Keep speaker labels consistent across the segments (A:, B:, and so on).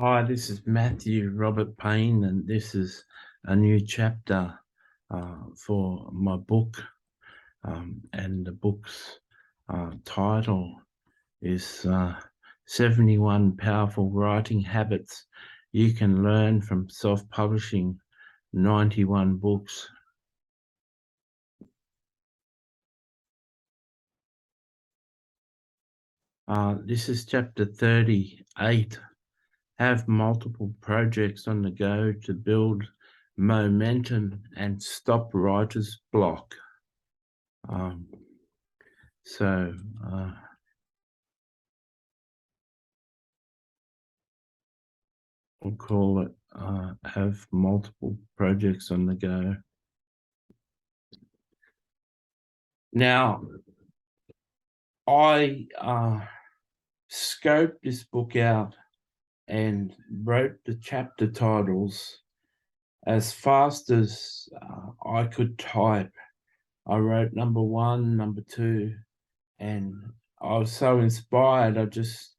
A: Hi, this is Matthew Robert Payne, and this is a new chapter for my book. And the book's title is 71 Powerful Writing Habits You Can Learn from Self-Publishing 91 Books. This is chapter 38. Have multiple projects on the go to build momentum and stop writer's block. Um, so we'll call it have multiple projects on the go. Now, I scoped this book out and wrote the chapter titles as fast as I could type. I wrote number 1, number 2, and I was so inspired, I just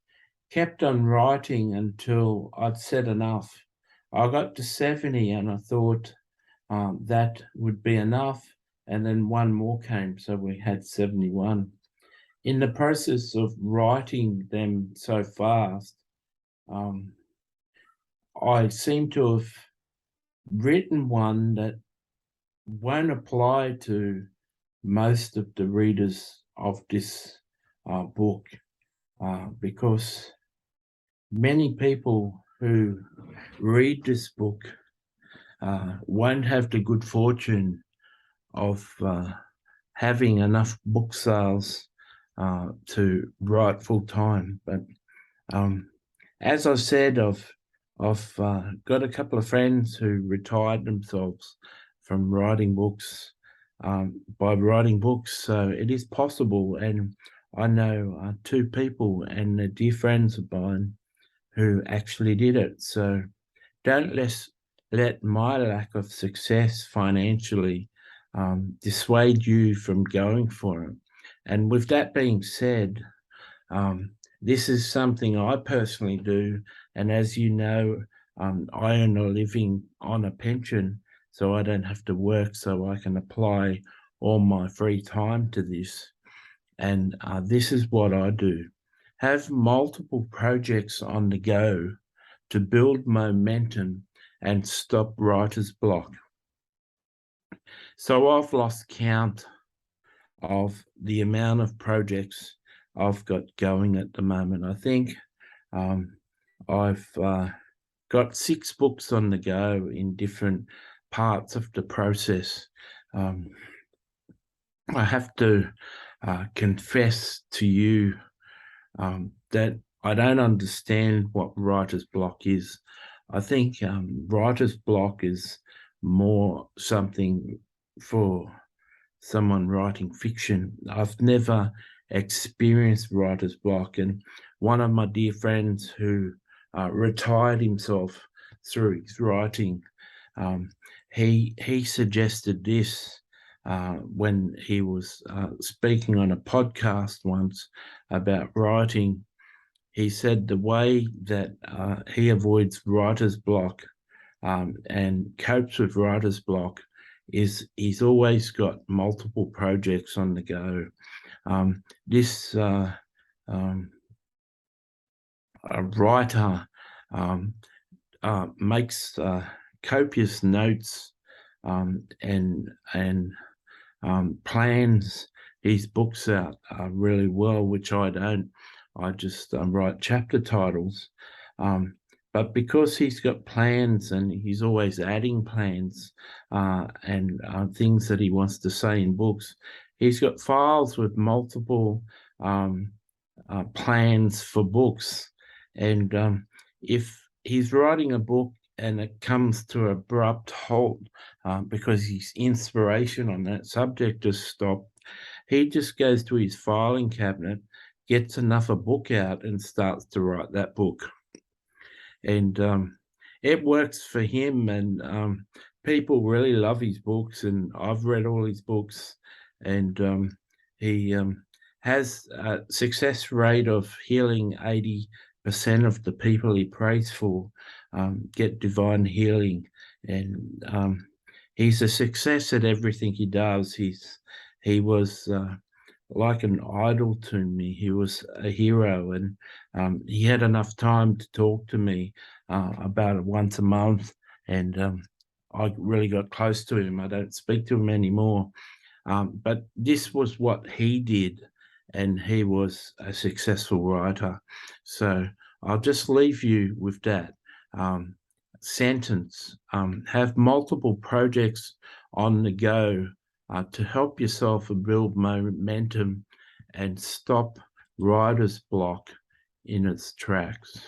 A: kept on writing until I'd said enough. I got to 70 and I thought that would be enough, and then one more came, so we had 71. In the process of writing them so fast, I seem to have written one that won't apply to most of the readers of this book, because many people who read this book won't have the good fortune of having enough book sales to write full time. But as I said, I've got a couple of friends who retired themselves from writing books by writing books, so it is possible. And I know 2 people, and they're dear friends of mine, who actually did it. So don't let my lack of success financially dissuade you from going for it. And with that being said, this is something I personally do. And as you know, I earn a living on a pension, so I don't have to work, so I can apply all my free time to this. And this is what I do. Have multiple projects on the go to build momentum and stop writer's block. So I've lost count of the amount of projects I've got going at the moment. I think I've got 6 books on the go in different parts of the process. I have to confess to you that I don't understand what writer's block is. I think writer's block is more something for someone writing fiction. I've never experienced writer's block, and one of my dear friends who retired himself through his writing, he suggested this when he was speaking on a podcast once about writing. He said the way that he avoids writer's block and copes with writer's block is he's always got multiple projects on the go. This a writer makes copious notes and plans his books out really well, which I don't. I just write chapter titles. But because he's got plans and he's always adding plans and things that he wants to say in books, he's got files with multiple plans for books. And if he's writing a book and it comes to an abrupt halt because his inspiration on that subject has stopped, he just goes to his filing cabinet, gets another book out, and starts to write that book. And it works for him, and people really love his books, and I've read all his books, and he has a success rate of healing of the people he prays for get divine healing, and he's a success at everything he does. He was like an idol to me. He was a hero, and he had enough time to talk to me about it once a month, and I really got close to him. I don't speak to him anymore, but this was what he did, and he was a successful writer. So I'll just leave you with that sentence. Have multiple projects on the go to help yourself build momentum and stop writer's block in its tracks.